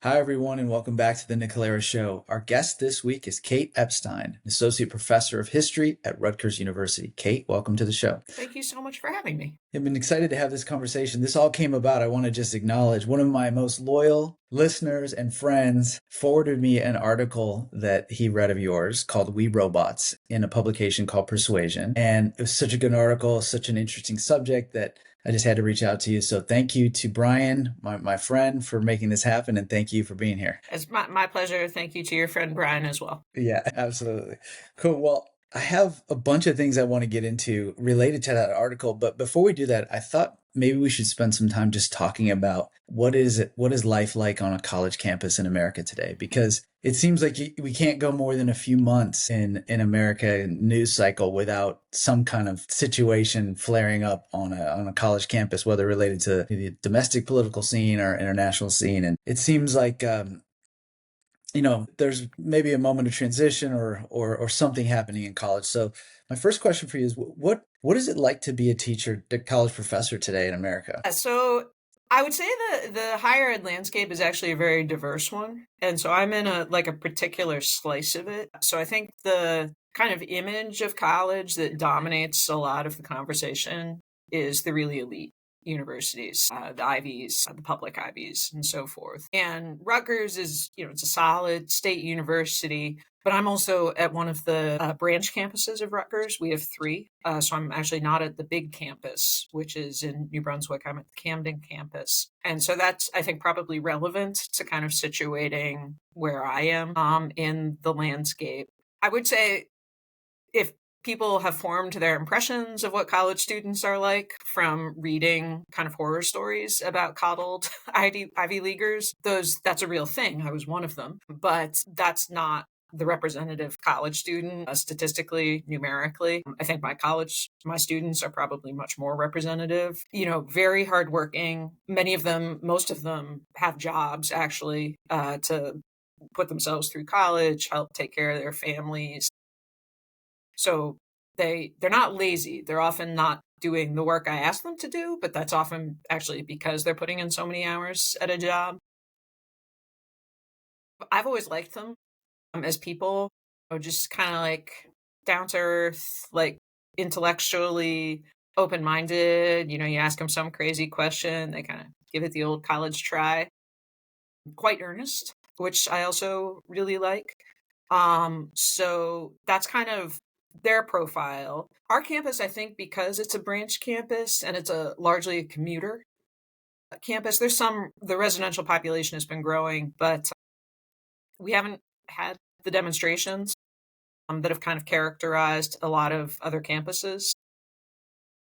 Hi, everyone, and welcome back to the Nick Halaris Show. Our guest this week is Kate Epstein, an associate professor of history at Rutgers University. Kate, welcome to the show. Thank you so much for having me. I've been excited to have this conversation. This all came about. I want to just acknowledge one of my most loyal listeners and friends forwarded me an article that he read of yours called We Robots in a publication called Persuasion. And it was such a good article, such an interesting subject that I just had to reach out to you. So thank you to Brian, my friend, for making this happen. And thank you for being here. It's my pleasure. Thank you to your friend Brian as well. Yeah, absolutely. Cool. Well, I have a bunch of things I want to get into related to that article, but before we do that, I thought maybe we should spend some time just talking about what is life like on a college campus in America today? Because it seems like we can't go more than a few months in America news cycle without some kind of situation flaring up on a college campus, whether related to the domestic political scene or international scene. And it seems like there's maybe a moment of transition or something happening in college. So my first question for you is what is it like to be a college professor today in America? So I would say the higher ed landscape is actually a very diverse one. And so I'm in a particular slice of it. So I think the kind of image of college that dominates a lot of the conversation is the really elite universities, the Ivies, the public Ivies, and so forth. And Rutgers is, it's a solid state university, but I'm also at one of the branch campuses of Rutgers. We have three. So I'm actually not at the big campus, which is in New Brunswick. I'm at the Camden campus. And so that's, I think, probably relevant to kind of situating where I am in the landscape. I would say if people have formed their impressions of what college students are like from reading kind of horror stories about coddled Ivy Leaguers, that's a real thing. I was one of them, but that's not the representative college student statistically, numerically. I think my students are probably much more representative, very hardworking. Most of them have jobs actually to put themselves through college, help take care of their families. So they're not lazy. They're often not doing the work I ask them to do, but that's often actually because they're putting in so many hours at a job. I've always liked them as people, just kind of like down to earth, like intellectually open-minded. You ask them some crazy question, they kind of give it the old college try. Quite earnest, which I also really like. So that's kind of their profile. Our campus, I think, because it's a branch campus and it's largely a commuter campus, the residential population has been growing, but we haven't had the demonstrations that have kind of characterized a lot of other campuses,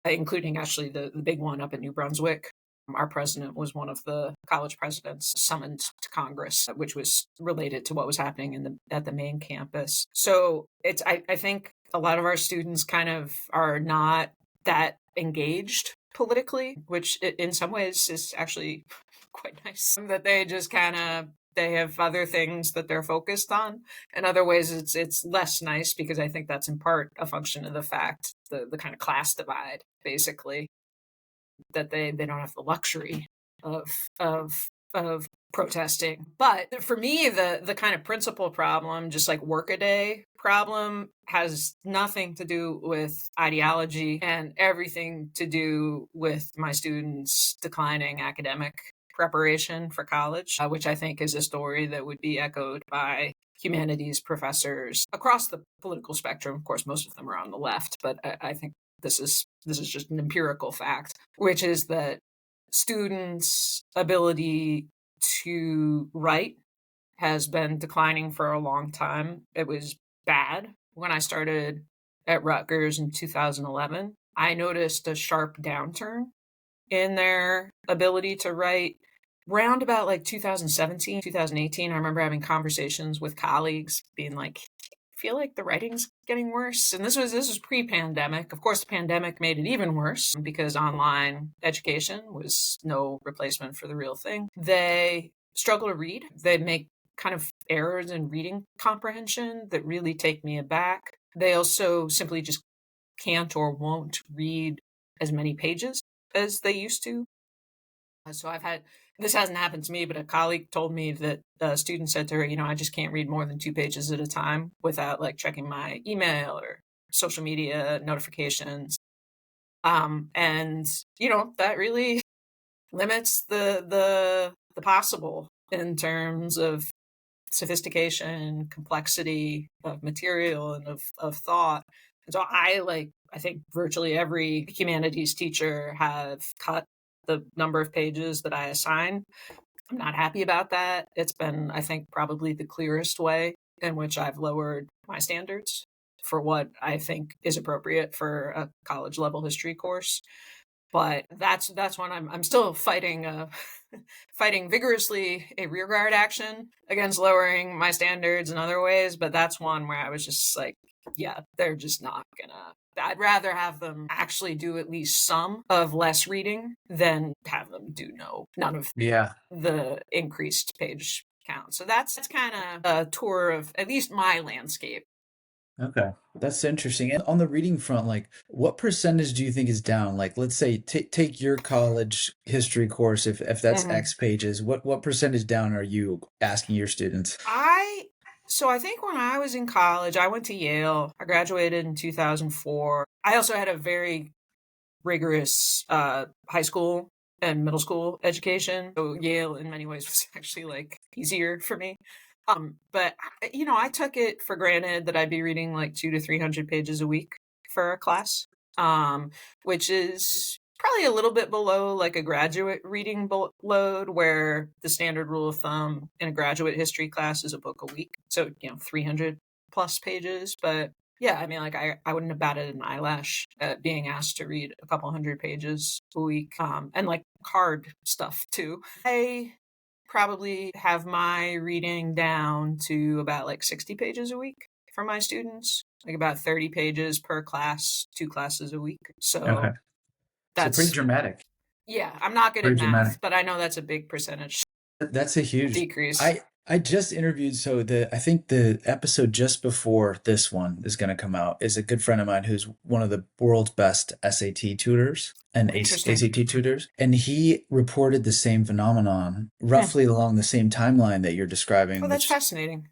including actually the big one up in New Brunswick. Our president was one of the college presidents summoned to Congress, which was related to what was happening at the main campus. So I think a lot of our students kind of are not that engaged politically, which in some ways is actually quite nice. That they just they have other things that they're focused on. In other ways, it's less nice because I think that's in part a function of the fact, the kind of class divide, basically, that they don't have the luxury of protesting. But for me, the kind of principal problem, just like workaday problem, has nothing to do with ideology and everything to do with my students' declining academic preparation for college, which I think is a story that would be echoed by humanities professors across the political spectrum. Of course, most of them are on the left, but I think this is just an empirical fact, which is that students' ability to write has been declining for a long time. It was bad when I started at Rutgers in 2011. I noticed a sharp downturn in their ability to write round about like 2017, 2018. I remember having conversations with colleagues being like, feel like the writing's getting worse. And this was pre-pandemic. Of course, the pandemic made it even worse because online education was no replacement for the real thing. They struggle to read. They make kind of errors in reading comprehension that really take me aback. They also simply just can't or won't read as many pages as they used to. So this hasn't happened to me, but a colleague told me that a student said to her, I just can't read more than 2 pages at a time without like checking my email or social media notifications. And that really limits the possible in terms of sophistication, complexity of material and of thought. And so I think virtually every humanities teacher have cut the number of pages that I assign. I'm not happy about that. It's been, I think, probably the clearest way in which I've lowered my standards for what I think is appropriate for a college level history course. But that's when I'm still fighting fighting vigorously a rearguard action against lowering my standards in other ways. But that's one where I was just like, yeah, they're just not gonna. I'd rather have them actually do at least some of less reading than have them do none of Yeah. the increased page count. So that's kind of a tour of at least my landscape. Okay. That's interesting. And on the reading front, like what percentage do you think is down? Like let's say take your college history course, if that's Mhm. X pages, what percentage down are you asking your students? I think when I was in college, I went to Yale. I graduated in 2004. I also had a very rigorous high school and middle school education. So Yale in many ways was actually like easier for me. But I took it for granted that I'd be reading like 200 to 300 pages a week for a class, which is probably a little bit below like a graduate reading load, where the standard rule of thumb in a graduate history class is a book a week. So 300 plus pages, but yeah, I mean, like I wouldn't have batted an eyelash at being asked to read a couple hundred pages a week, and like hard stuff too. I probably have my reading down to about like 60 pages a week for my students, like about 30 pages per class, 2 classes a week. Okay. So So pretty that's, dramatic. yeah, I'm not good at Pretty dramatic. math, but I know that's a big percentage That's a huge. decrease. I just interviewed, so the I think the episode just before this one is going to come out is a good friend of mine who's one of the world's best SAT tutors and Interesting. ACT tutors, and he reported the same phenomenon Hmm. roughly along the same timeline that you're Oh, describing, that's which fascinating.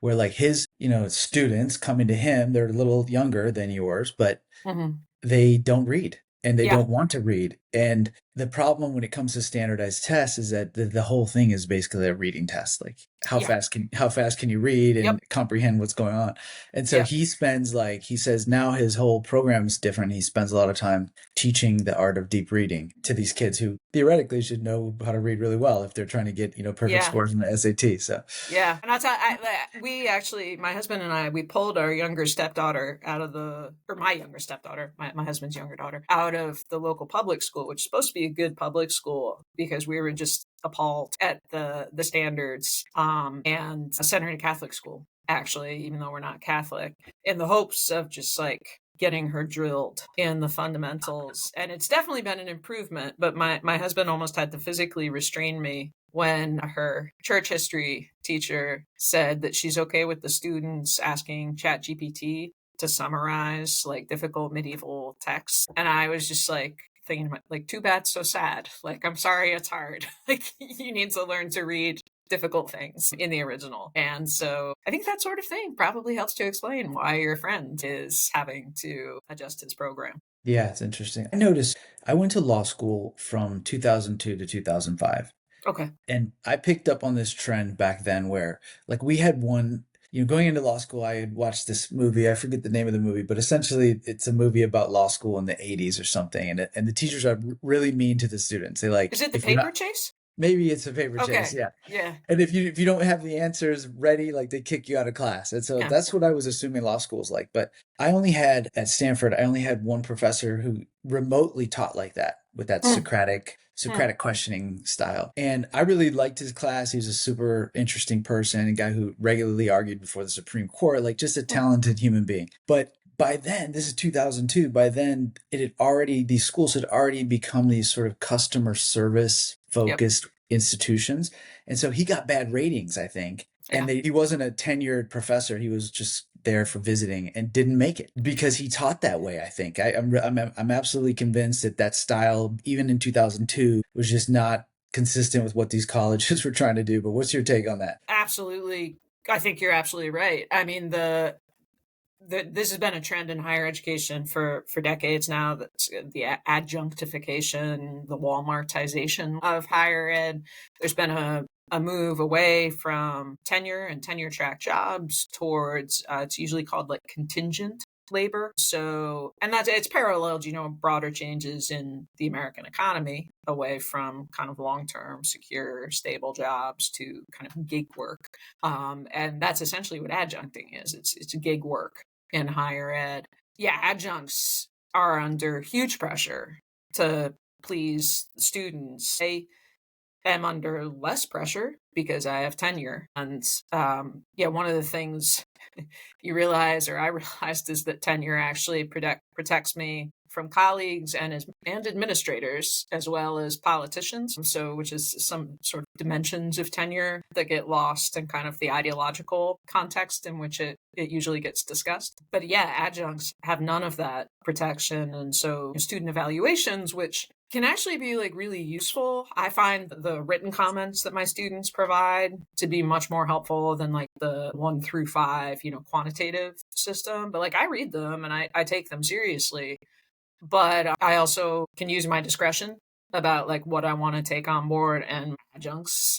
where like his, students coming to him, they're a little younger than yours, but Hmm. they don't read and they Yeah. don't want to read. And the problem when it comes to standardized tests is that the whole thing is basically a reading test. Like Yeah. how fast can you read Yep. and comprehend what's going on? And so Yeah. he spends like he says now his whole program is different. He spends a lot of time teaching the art of deep reading to these kids who theoretically should know how to read really well if they're trying to get, perfect Yeah. scores in the SAT. So Yeah, and we actually, my husband and I, we pulled our younger stepdaughter or my younger stepdaughter, my husband's younger daughter, out of the local public school, which is supposed to be a good public school, because we were just appalled at the standards, and sent her to Catholic school, actually, even though we're not Catholic, in the hopes of just like getting her drilled in the fundamentals. And it's definitely been an improvement, but my husband almost had to physically restrain me when her church history teacher said that she's okay with the students asking ChatGPT to summarize like difficult medieval texts. And I was just like thinking, like, too bad, so sad. Like, I'm sorry, it's hard. Like, you need to learn to read difficult things in the original. And so I think that sort of thing probably helps to explain why your friend is having to adjust his program. yeah, it's interesting. I noticed I went to law school from 2002 to 2005. Okay. And I picked up on this trend back then where, like, we had one, going into law school, I had watched this movie. I forget the name of the movie, but essentially it's a movie about law school in the 80s or something. And the teachers are really mean to the students. They like, Is it the if you're paper not, chase? maybe it's a paper chase. Okay. Yeah. Yeah. And if you don't have the answers ready, like they kick you out of class. And so Yeah. that's what I was assuming law school is like. But at Stanford, I only had one professor who remotely taught like that with that Hmm. Hmm. Socratic questioning style. And I really liked his class. He was a super interesting person, a guy who regularly argued before the Supreme Court, like just a Hmm. talented human being. But by then, this is 2002, by then these schools had already become these sort of customer service Yep. focused institutions. And so he got bad ratings, I think. Yeah. He wasn't a tenured professor. He was just there for visiting and didn't make it because he taught that way. I think I'm absolutely convinced that style, even in 2002, was just not consistent with what these colleges were trying to do. But what's your take on that? Absolutely. I think you're absolutely right. I mean, this has been a trend in higher education for decades now. That's the adjunctification, the Walmartization of higher ed. There's been a move away from tenure and tenure track jobs towards it's usually called like contingent labor. So, and that's it's paralleled, broader changes in the American economy away from kind of long-term, secure, stable jobs to kind of gig work. And that's essentially what adjuncting is. It's gig work in higher ed. Yeah, adjuncts are under huge pressure to please students. They am under less pressure because I have tenure. And yeah, one of the things you realize, or I realized, is that tenure actually protects me from colleagues and administrators as well as politicians. So, which is some sort of dimensions of tenure that get lost in kind of the ideological context in which it usually gets discussed. But yeah, adjuncts have none of that protection. And so student evaluations, which can actually be like really useful. I find the written comments that my students provide to be much more helpful than like the 1 through 5, quantitative system. But like I read them and I take them seriously. But I also can use my discretion about like what I want to take on board. And adjuncts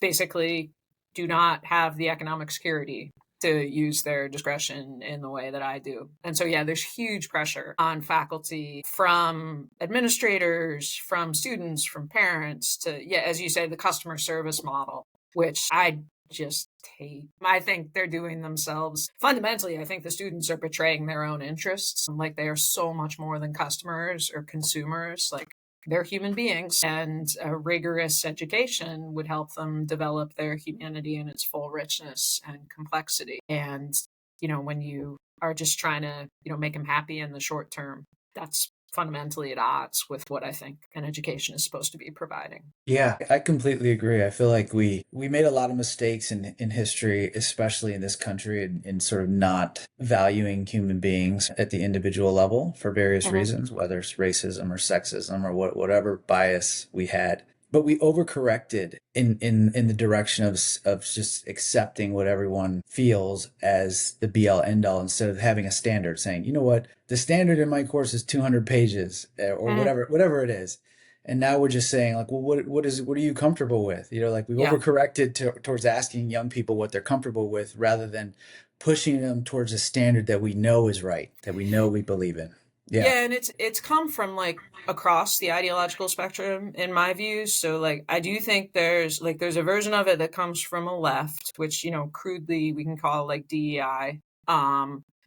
basically do not have the economic security to use their discretion in the way that I do. And so, yeah, there's huge pressure on faculty from administrators, from students, from parents to, yeah, as you say, the customer service model, which I just hate. I think they're doing themselves. Fundamentally, I think the students are betraying their own interests. Like they are so much more than customers or consumers. Like they're human beings, and a rigorous education would help them develop their humanity in its full richness and complexity. And, when you are just trying to, make them happy in the short term, that's fundamentally at odds with what I think an education is supposed to be providing. Yeah, I completely agree. I feel like we made a lot of mistakes in history, especially in this country, in sort of not valuing human beings at the individual level for various Mhm. reasons, whether it's racism or sexism or whatever bias we had. But we overcorrected in the direction of just accepting what everyone feels as the be all end all instead of having a standard saying, you know what, the standard in my course is 200 pages or Mhm. whatever it is. And now we're just saying like, well, what are you comfortable with? Like we've Yeah. overcorrected towards asking young people what they're comfortable with rather than pushing them towards a standard that we know is right, that we know we believe in. Yeah. Yeah, and it's come from like across the ideological spectrum in my views. So like I do think there's a version of it that comes from a left, which, crudely we can call like DEI,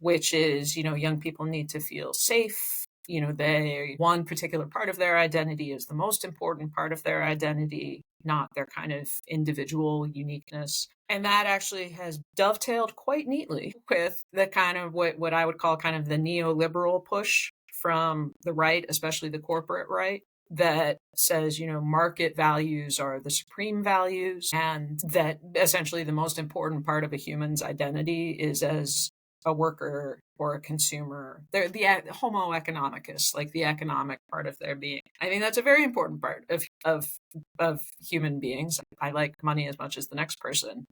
which is, young people need to feel safe. One particular part of their identity is the most important part of their identity, not their kind of individual uniqueness. And that actually has dovetailed quite neatly with the kind of what I would call kind of the neoliberal push from the right, especially the corporate right, that says, market values are the supreme values, and that essentially the most important part of a human's identity is as a worker or a consumer. They're the homo economicus, like the economic part of their being. I think that's a very important part of human beings. I like money as much as the next person.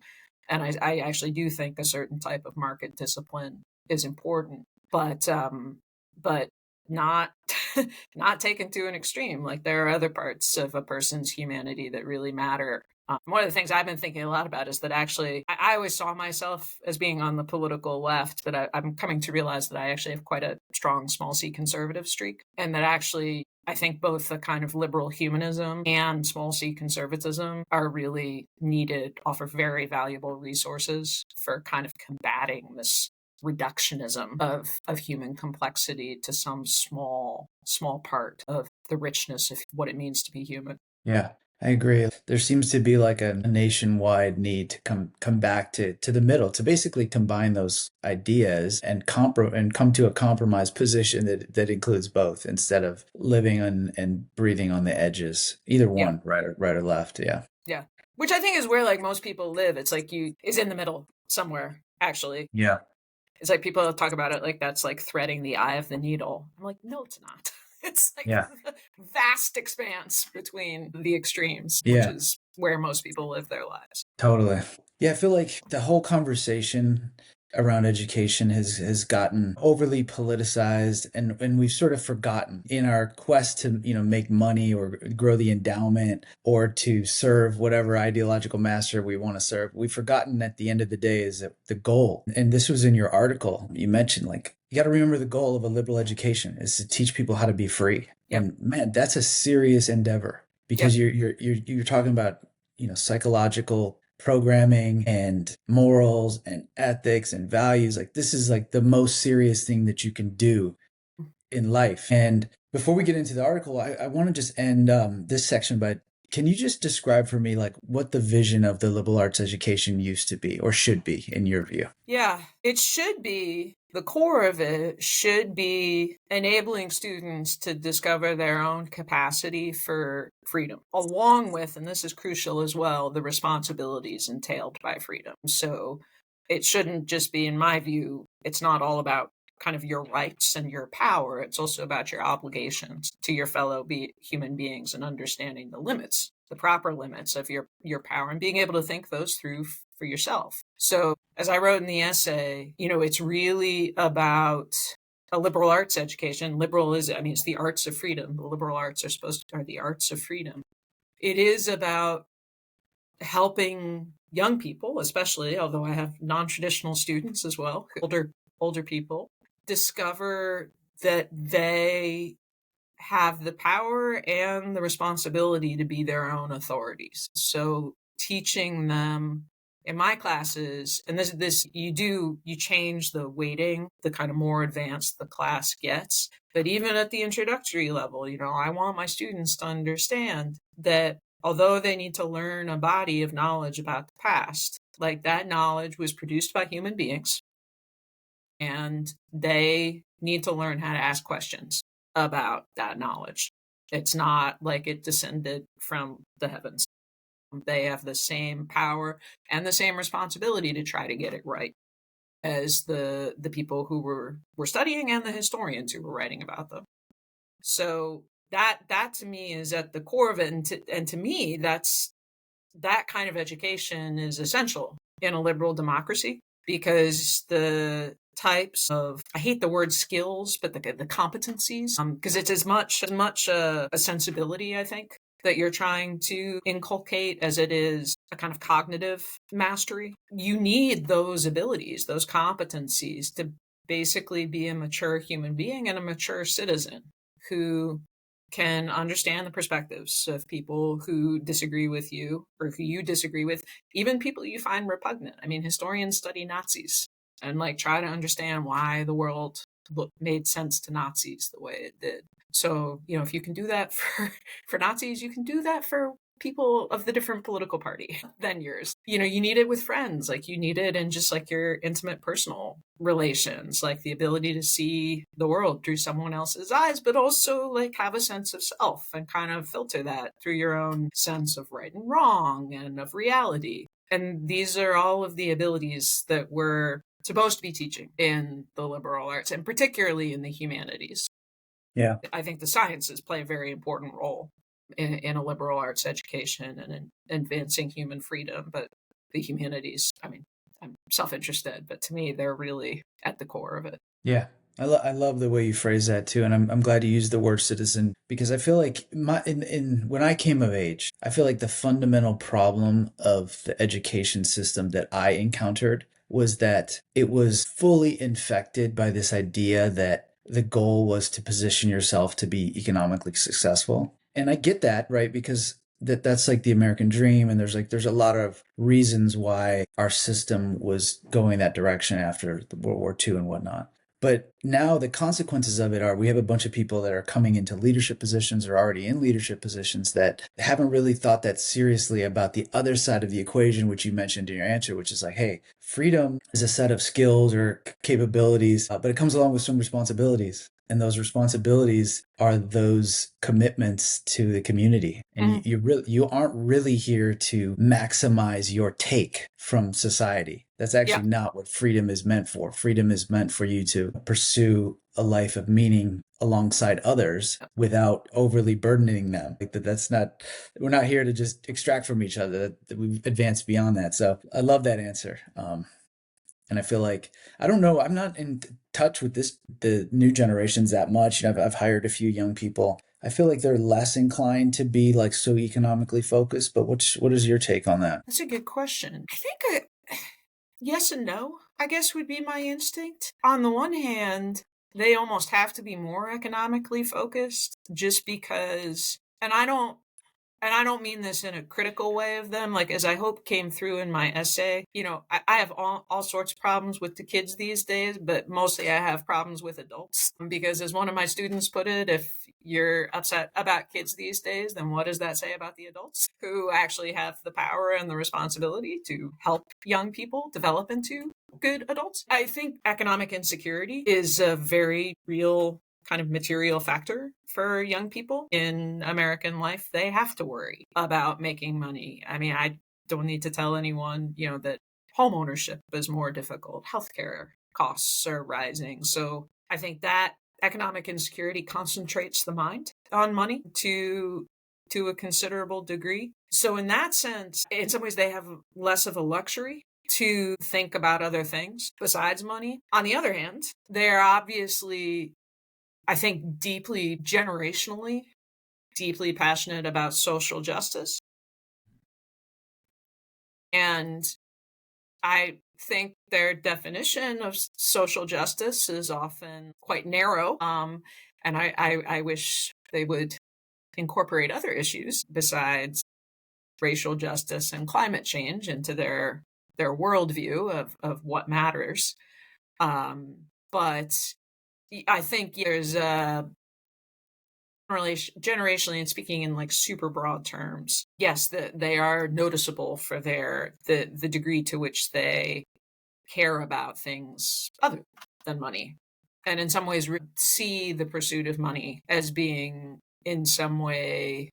And I actually do think a certain type of market discipline is important, but not not taken to an extreme. Like there are other parts of a person's humanity that really matter. One of the things I've been thinking a lot about is that actually I always saw myself as being on the political left, but I'm coming to realize that I actually have quite a strong small c conservative streak, and that actually I think both the kind of liberal humanism and small c conservatism are really needed, offer very valuable resources for kind of combating this reductionism of human complexity to some small part of the richness of what it means to be human. Yeah, I agree. There seems to be like a nationwide need to come back to the middle, to basically combine those ideas and come to a compromise position that includes both instead of living and breathing on the edges. Either Yeah. one, right or left. Yeah. Yeah. Which I think is where like most people live. It's like is in the middle somewhere, actually. Yeah. It's like people talk about it like that's like threading the eye of the needle. I'm like, no, it's not. It's like Yeah. the vast expanse between the extremes, which Yeah. is where most people live their lives. Totally. Yeah, I feel like the whole conversation around education has gotten overly politicized, and we've sort of forgotten in our quest to, make money or grow the endowment or to serve whatever ideological master we want to serve. We've forgotten at the end of the day is that the goal. And this was in your article. You mentioned like you got to remember the goal of a liberal education is to teach people how to be free. Yep. And man, that's a serious endeavor Yep. because you're talking about, psychological programming and morals and ethics and values. Like this is like the most serious thing that you can do in life. And before we get into the article, I want to just end this section by, can you just describe for me like what the vision of the liberal arts education used to be or should be in your view? Yeah, it should be, the core of it should be enabling students to discover their own capacity for freedom, along with, and this is crucial as well, the responsibilities entailed by freedom. So it shouldn't just be, in my view, it's not all about kind of your rights and your power. It's also about your obligations to your fellow human beings and understanding the limits, the proper limits of your power, and being able to think those through for yourself. So as I wrote in the essay, it's really about a liberal arts education. Liberal is, it's the arts of freedom. The liberal arts are the arts of freedom. It is about helping young people, especially, although I have non-traditional students as well, older people, discover that they have the power and the responsibility to be their own authorities. So teaching them in my classes, and this you change the weighting, the kind of more advanced the class gets. But even at the introductory level, I want my students to understand that although they need to learn a body of knowledge about the past, like that knowledge was produced by human beings, and they need to learn how to ask questions about that knowledge. It's not like it descended from the heavens. They have the same power and the same responsibility to try to get it right as the people who were studying and the historians who were writing about them. So that to me is at the core of it, and to me that kind of education is essential in a liberal democracy, because the types of, I hate the word skills, but the competencies, because it's as much a sensibility, I think, that you're trying to inculcate as it is a kind of cognitive mastery. You need those abilities, those competencies to basically be a mature human being and a mature citizen who can understand the perspectives of people who disagree with you or who you disagree with, even people you find repugnant. Historians study Nazis and try to understand why the world made sense to Nazis the way it did. So, if you can do that for Nazis, you can do that for people of the different political party than yours. You need it with friends, you need it in just your intimate personal relations, the ability to see the world through someone else's eyes, but also have a sense of self and kind of filter that through your own sense of right and wrong and of reality. And these are all of the abilities that we're supposed to be teaching in the liberal arts, and particularly in the humanities. Yeah. I think the sciences play a very important role in a liberal arts education and in advancing human freedom. But the humanities, I'm self-interested, but to me, they're really at the core of it. Yeah. I love the way you phrase that too. And I'm glad you used the word citizen because I feel like when I came of age, I feel like the fundamental problem of the education system that I encountered was that it was fully infected by this idea that the goal was to position yourself to be economically successful. And I get that, right? Because that's like the American dream. And there's a lot of reasons why our system was going that direction after the World War II and whatnot. But now the consequences of it are we have a bunch of people that are coming into leadership positions or already in leadership positions that haven't really thought that seriously about the other side of the equation, which you mentioned in your answer, which is like, hey, freedom is a set of skills or capabilities, but it comes along with some responsibilities. And those responsibilities are those commitments to the community. And you aren't really here to maximize your take from society. That's Yeah. actually not what freedom is meant for. Freedom is meant for you to pursue a life of meaning alongside others without overly burdening them. Like that's not, we're not here to just extract from each other. That we've advanced beyond that. So I love that answer. And I feel like, I don't know, I'm not in touch with the new generations that much. I've hired a few young people. I feel like they're less inclined to be like so economically focused, but what is your take on that? That's a good question. I think yes and no, I guess would be my instinct. On the one hand, they almost have to be more economically focused just because, and I don't mean this in a critical way of them, like, as I hope came through in my essay, I have all sorts of problems with the kids these days, but mostly I have problems with adults. Because as one of my students put it, if you're upset about kids these days, then what does that say about the adults who actually have the power and the responsibility to help young people develop into good adults? I think economic insecurity is a very real kind of material factor for young people in American life. They have to worry about making money. I mean, I don't need to tell anyone, that home ownership is more difficult. Healthcare costs are rising. So I think that economic insecurity concentrates the mind on money to a considerable degree. So in that sense, in some ways they have less of a luxury to think about other things besides money. On the other hand, they're obviously, I think, generationally, deeply passionate about social justice. And I think their definition of social justice is often quite narrow. And I wish they would incorporate other issues besides racial justice and climate change into their worldview of what matters. But I think there's a generationally, and speaking in like super broad terms, yes, that they are noticeable for the degree to which they care about things other than money, and in some ways see the pursuit of money as being in some way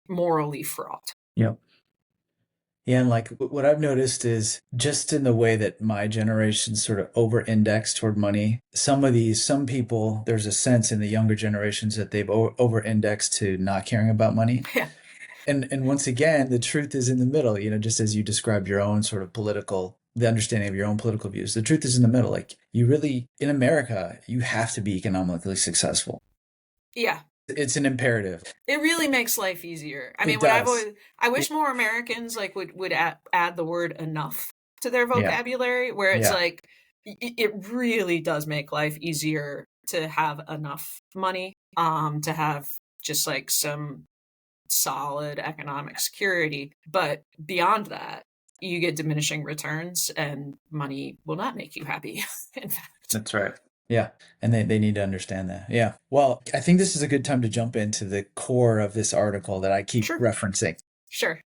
morally fraught. Yep. Yeah, and like what I've noticed is just in the way that my generation sort of over-index toward money, some people, there's a sense in the younger generations that they've over-indexed to not caring about money. Yeah. And once again, the truth is in the middle, just as you described your own sort of the understanding of your own political views. The truth is in the middle. Like you really, in America, you have to be economically successful. Yeah. It's an imperative. It really makes life easier. I It mean, what does. I wish more Americans like would add the word enough to their Yeah. vocabulary, where it's Yeah. like it really does make life easier to have enough money, to have just like some solid economic security. But beyond that, you get diminishing returns, and money will not make you happy. In fact, That's right. Yeah. And they need to understand that. Yeah. Well, I think this is a good time to jump into the core of this article that I keep sure, referencing. sure,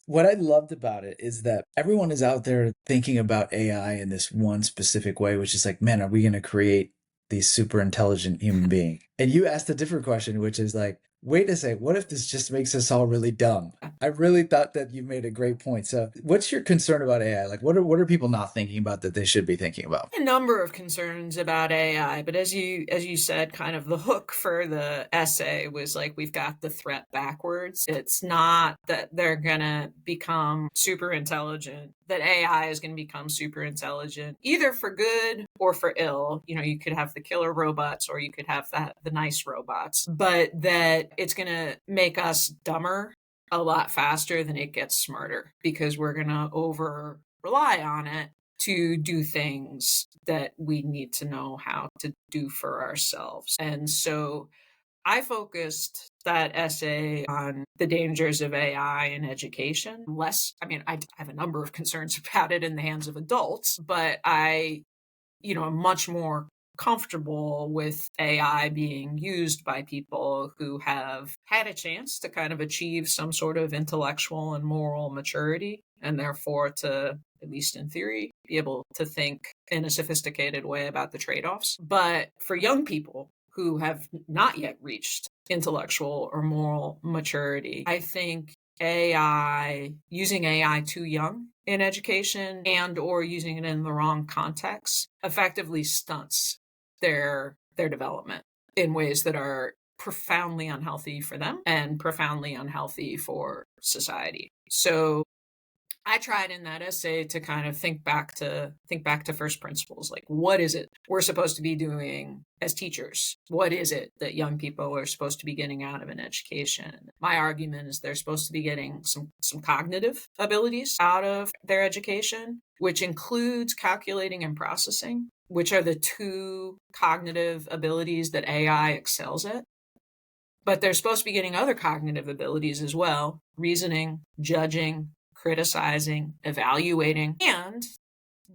What I loved about it is that everyone is out there thinking about AI in this one specific way, which is like, man, are we going to create these super intelligent human being? And you asked a different question, which is like, wait a second, what if this just makes us all really dumb? I really thought that you made a great point. So what's your concern about AI? Like what are people not thinking about that they should be thinking about? a number of concerns about AI, but as you said, kind of the hook for the essay was like we've got the threat backwards. It's not that they're gonna become super intelligent, that AI is gonna become super intelligent, either for good or for ill. You could have the killer robots or you could have the nice robots, but that it's gonna make us dumber a lot faster than it gets smarter because we're gonna over rely on it to do things that we need to know how to do for ourselves. And so I focused that essay on the dangers of AI in education. I mean, I have a number of concerns about it in the hands of adults, but am much more comfortable with AI being used by people who have had a chance to kind of achieve some sort of intellectual and moral maturity, and therefore to, at least in theory, be able to think in a sophisticated way about the trade-offs. But for young people who have not yet reached intellectual or moral maturity, I think using AI too young in education and or using it in the wrong context effectively stunts their development in ways that are profoundly unhealthy for them and profoundly unhealthy for society. So I tried in that essay to kind of think back to first principles. Like, what is it we're supposed to be doing as teachers? What is it that young people are supposed to be getting out of an education? My argument is they're supposed to be getting some cognitive abilities out of their education, which includes calculating and processing, which are the two cognitive abilities that AI excels at. But they're supposed to be getting other cognitive abilities as well: reasoning, judging, criticizing, evaluating. And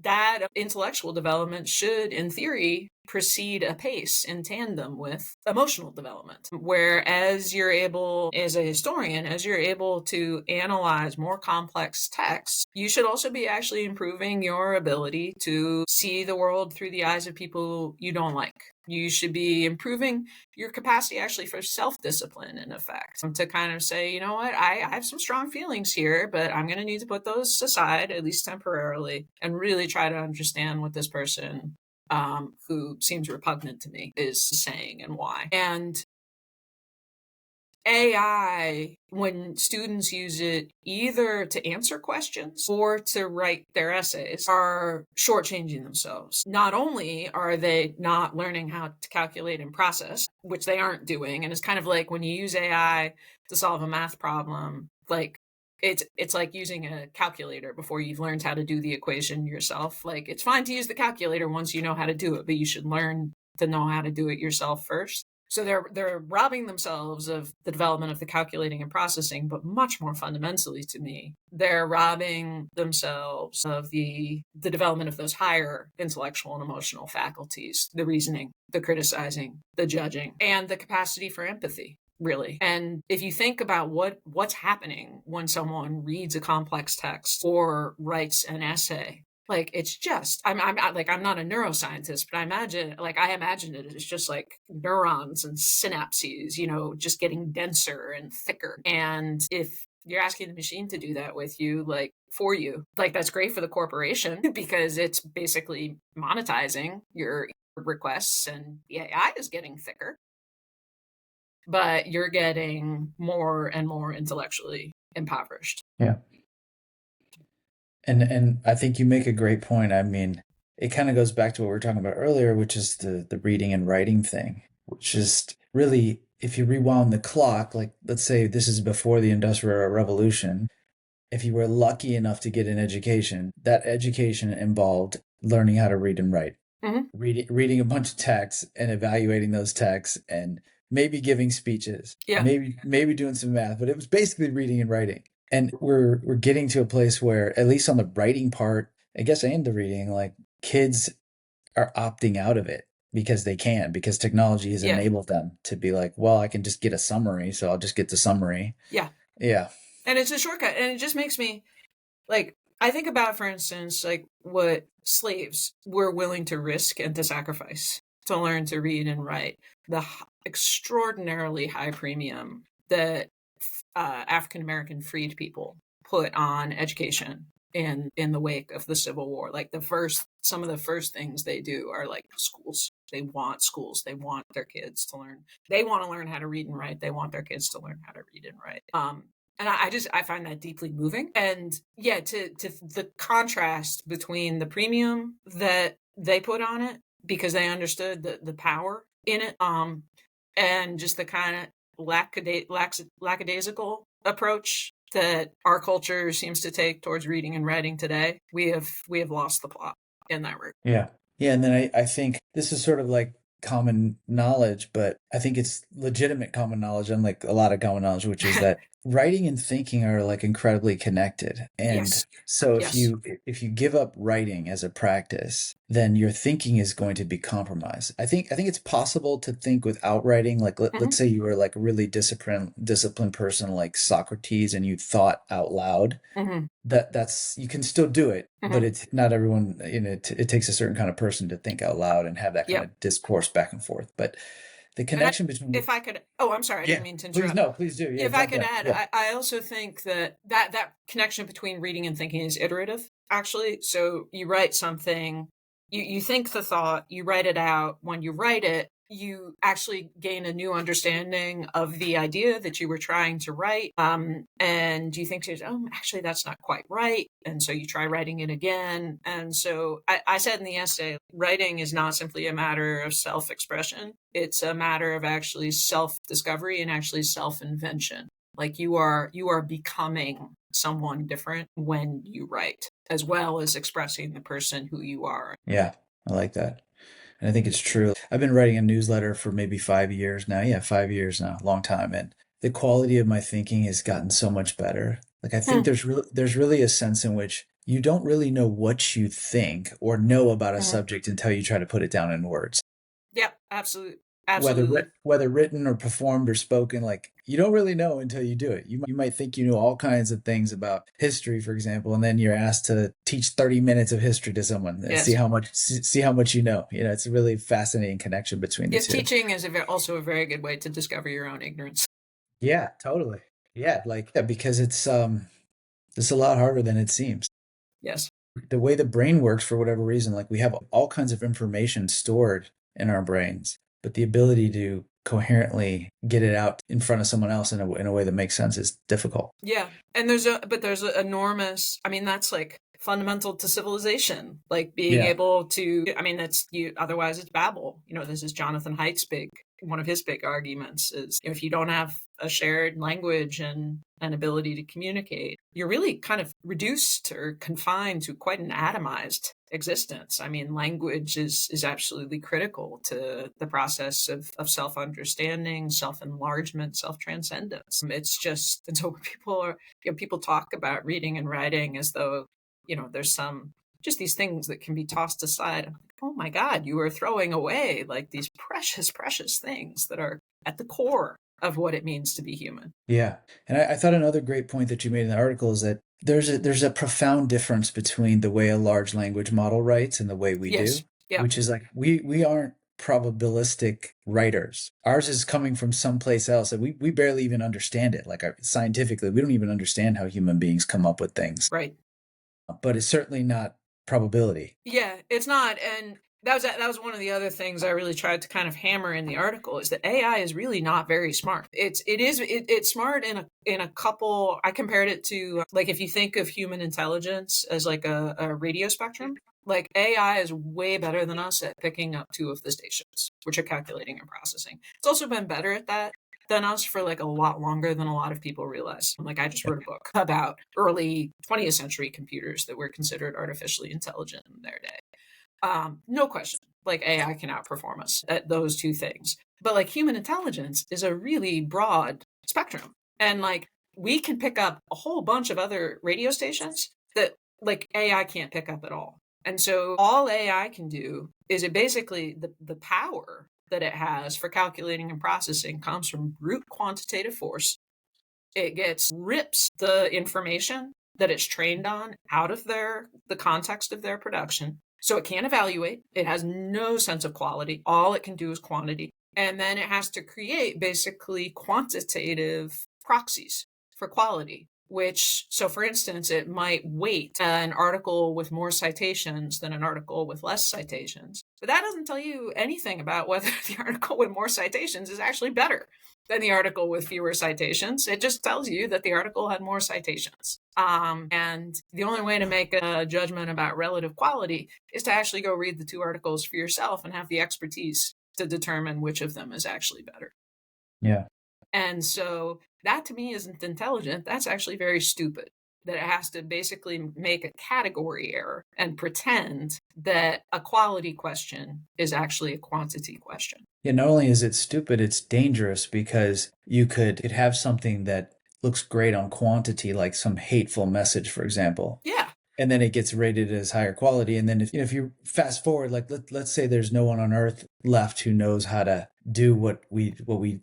that intellectual development should, in theory, proceed apace in tandem with emotional development. Whereas you're able, as a historian, as you're able to analyze more complex texts, you should also be actually improving your ability to see the world through the eyes of people you don't like. You should be improving your capacity actually for self-discipline, in effect, to kind of say, you know what, I have some strong feelings here, but I'm going to need to put those aside, at least temporarily, and really try to understand what this person who seems repugnant to me is saying and why. And AI, when students use it either to answer questions or to write their essays, are shortchanging themselves. Not only are they not learning how to calculate and process, which they aren't doing, and it's kind of like when you use AI to solve a math problem, like it's like using a calculator before you've learned how to do the equation yourself. Like, it's fine to use the calculator once you know how to do it, but you should learn to know how to do it yourself first. So they're robbing themselves of the development of the calculating and processing, but much more fundamentally to me, they're robbing themselves of the development of those higher intellectual and emotional faculties: the reasoning, the criticizing, the judging, and the capacity for empathy, really. And if you think about what's happening when someone reads a complex text or writes an essay, like, it's just, I'm not a neuroscientist, but I imagine it as just like neurons and synapses, just getting denser and thicker. And if you're asking the machine to do that with you, like, for you, like, that's great for the corporation because it's basically monetizing your requests, and the AI is getting thicker, but you're getting more and more intellectually impoverished. Yeah. And I think you make a great point. I mean, it kind of goes back to what we were talking about earlier, which is the reading and writing thing, which is really, if you rewound the clock, like, let's say this is before the Industrial Revolution, if you were lucky enough to get an education, that education involved learning how to read and write, reading a bunch of texts and evaluating those texts, and maybe giving speeches, Yeah. maybe doing some math, but it was basically reading and writing. And we're getting to a place where, at least on the writing part, I guess, and the reading, like, kids are opting out of it because they can, because technology has enabled them to be like, well, I can just get a summary, so I'll just get the summary. Yeah. Yeah. And it's a shortcut. And it just makes me, like, I think about, for instance, like, what slaves were willing to risk and to sacrifice to learn to read and write, the extraordinarily high premium that African-American freed people put on education in the wake of the Civil War. Like, some of the first things they do are like schools. They want schools. They want their kids to learn. They want to learn how to read and write. They want their kids to learn how to read and write. And I find that deeply moving. And yeah, to the contrast between the premium that they put on it because they understood the power in it, and just the kind of lackadaisical approach that our culture seems to take towards reading and writing today, we have lost the plot in that regard. Yeah. Yeah. And then I think this is sort of like common knowledge, but I think it's legitimate common knowledge, unlike a lot of common knowledge, which is that writing and thinking are, like, incredibly connected. And Yes. so Yes. if you give up writing as a practice, then your thinking is going to be compromised. I think it's possible to think without writing. Like, let's say you were like a really disciplined person like Socrates, and you thought out loud. That's you can still do it, but it's not everyone. It takes a certain kind of person to think out loud and have that kind of discourse back and forth. But the And connection between, if I could, oh, I'm sorry, I didn't yeah, mean to please, interrupt. no, please do. Yeah, If I jump could in. add, Yeah. I also think that connection between reading and thinking is iterative, actually. So you write something, you think the thought, you write it out. When you write it, you actually gain a new understanding of the idea that you were trying to write. And you think to yourself, oh, actually, that's not quite right. And so you try writing it again. And so I said in the essay, writing is not simply a matter of self expression, it's a matter of actually self discovery and actually self invention. Like you are becoming someone different when you write, as well as expressing the person who you are. Yeah, I like that. And I think it's true. I've been writing a newsletter for maybe 5 years now. Yeah, 5 years now, long time. And the quality of my thinking has gotten so much better. Like I think Hmm. there's really a sense in which you don't really know what you think or know about a Mhm. subject until you try to put it down in words. Yeah, absolutely, Whether absolutely. whether written or performed or spoken, like you don't really know until you do it. You might think you know all kinds of things about history, for example, and then you're asked to teach 30 minutes of history to someone and Yes. see how much you know. You know, it's a really fascinating connection between the Yes, two. teaching is also a very good way to discover your own ignorance. Yeah, totally. Yeah, like yeah, because it's a lot harder than it seems. Yes. The way the brain works, for whatever reason, like we have all kinds of information stored in our brains, but the ability to coherently get it out in front of someone else in a way that makes sense is difficult. Yeah. And there's an enormous, I mean, that's like fundamental to civilization, like being Yeah. able to, I mean, that's you, otherwise it's Babel. You know, this is Jonathan Haidt's one of his big arguments is, if you don't have a shared language and an ability to communicate, you're really kind of reduced or confined to quite an atomized existence. I mean, language is absolutely critical to the process of self understanding, self enlargement, self transcendence. It's just, and so when people are, people talk about reading and writing as though, there's some just these things that can be tossed aside. I'm like, oh my God, you are throwing away like these precious, precious things that are at the core of what it means to be human. Yeah. And I thought another great point that you made in the article is that there's a profound difference between the way a large language model writes and the way we Yes. do, Yeah. which is like we aren't probabilistic writers. Ours is coming from someplace else and we barely even understand it. Like scientifically, we don't even understand how human beings come up with things. Right. But it's certainly not probability. Yeah, it's not. And that was one of the other things I really tried to kind of hammer in the article is that AI is really not very smart. It's smart in a couple. I compared it to like if you think of human intelligence as like a radio spectrum, like AI is way better than us at picking up two of the stations, which are calculating and processing. It's also been better at that than us for like a lot longer than a lot of people realize. Like I just wrote a book about early 20th century computers that were considered artificially intelligent in their day. No question, like AI can outperform us at those two things. But like human intelligence is a really broad spectrum. And like we can pick up a whole bunch of other radio stations that like AI can't pick up at all. And so all AI can do is it basically the power that it has for calculating and processing comes from brute quantitative force. It gets rips the information that it's trained on out of the context of their production. So it can't evaluate. It has no sense of quality. All it can do is quantity. And then it has to create basically quantitative proxies for quality, which, so for instance, it might weight an article with more citations than an article with less citations. But that doesn't tell you anything about whether the article with more citations is actually better than the article with fewer citations. It just tells you that the article had more citations. And the only way to make a judgment about relative quality is to actually go read the two articles for yourself and have the expertise to determine which of them is actually better. Yeah. And so that to me isn't intelligent. That's actually very stupid. That it has to basically make a category error and pretend that a quality question is actually a quantity question. Yeah, not only is it stupid, it's dangerous because you could have something that looks great on quantity, like some hateful message, for example, Yeah. and then it gets rated as higher quality. And then if you fast forward, like let's say there's no one on earth left who knows how to do what we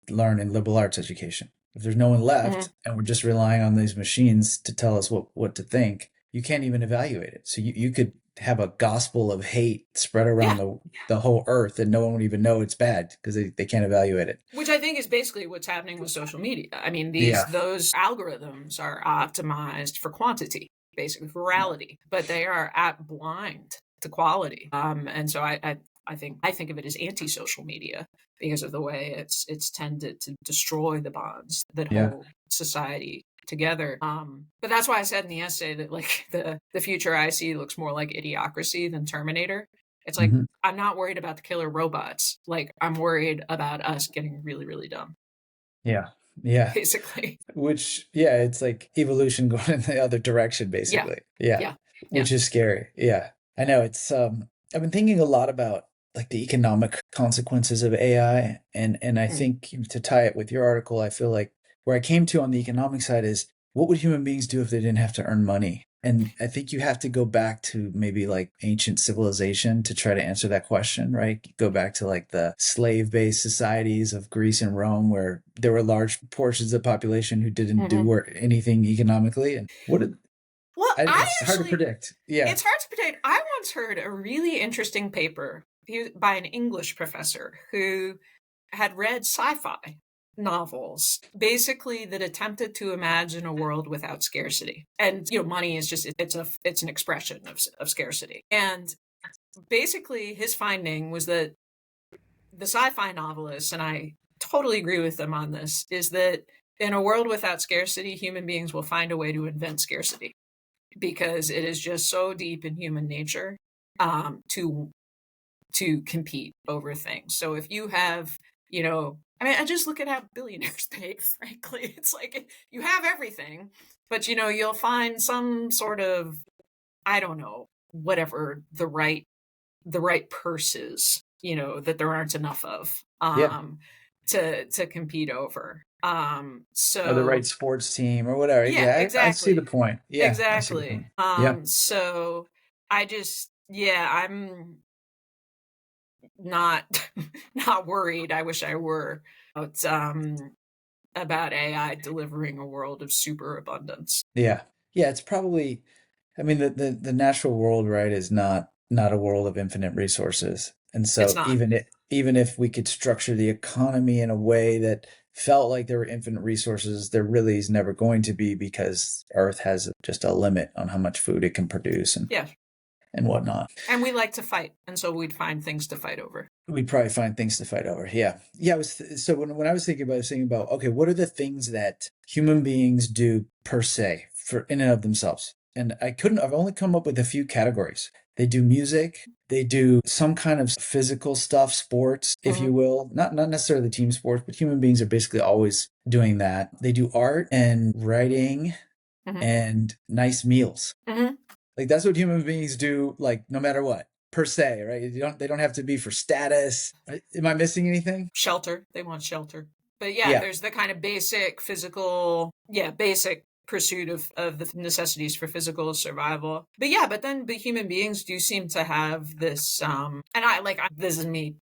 learn in liberal arts education. If there's no one Mm-hmm. left and we're just relying on these machines to tell us what to think, you can't even evaluate it. So you could have a gospel of hate spread around Yeah. the whole earth and no one would even know it's bad because they can't evaluate it. Which I think is basically what's happening with social media. I mean, Yeah. those algorithms are optimized for quantity, basically for virality, but they are at blind to quality. And so I think of it as anti-social media because of the way it's tended to destroy the bonds that Yeah. hold society together. But that's why I said in the essay that like the future I see looks more like Idiocracy than Terminator. It's like Hmm. I'm not worried about the killer robots. Like I'm worried about us getting really, really dumb, Yeah. Yeah. basically. Which, yeah, it's like evolution going in the other direction, Yeah. basically. Yeah. Yeah. Yeah. Which is scary. Yeah. I know it's I've been thinking a lot about like the economic consequences of AI and I Mm. think to tie it with your article, I feel like where I came to on the economic side is what would human beings do if they didn't have to earn money? And I think you have to go back to maybe like ancient civilization to try to answer that question, right? Go back to like the slave-based societies of Greece and Rome, where there were large portions of the population who didn't Hmm. do anything economically. And what did, Well, it's hard to predict. Yeah. it's hard to predict. I once heard a really interesting paper by an English professor who had read sci-fi novels basically that attempted to imagine a world without scarcity. And money is just it's an expression of scarcity. And basically his finding was that the sci-fi novelists, and I totally agree with them on this, is that in a world without scarcity, human beings will find a way to invent scarcity because it is just so deep in human nature to compete over things. So if you have, I mean, I just look at how billionaires pay, frankly. It's like you have everything, but you'll find some sort of, I don't know, whatever the right purses, that there aren't enough of Yeah. to compete over. Or the right So sports team or whatever. yeah, Exactly. I see the exactly. point. Yeah. I see the point. Exactly. Yeah. So I just, yeah, I'm not not worried. I wish I were about AI delivering a world of super abundance. Yeah. Yeah. It's probably, I mean, the natural world, right, is not a world of infinite resources. And It's so not. even if we could structure the economy in a way that felt like there were infinite resources, there really is never going to be because Earth has just a limit on how much food it can produce Yeah. and whatnot. And we like to fight, and so we'd find things to fight over. We'd probably find things to fight over. Yeah. Yeah. So when I was thinking about it, I was thinking about, okay, what are the things that human beings do per se for in and of themselves? And I've only come up with a few categories. They do music, they do some kind of physical stuff, sports, if Hmm. you will. Not necessarily team sports, but human beings are basically always doing that. They do art and writing Hmm. and nice meals. Hmm. Like that's what human beings do, like no matter what, per se, right? They don't have to be for status. Am I missing anything? Shelter. They want shelter. But yeah, Yeah. there's the kind of basic physical, yeah, basic pursuit of the necessities for physical survival. But yeah, but human beings do seem to have this and this is me,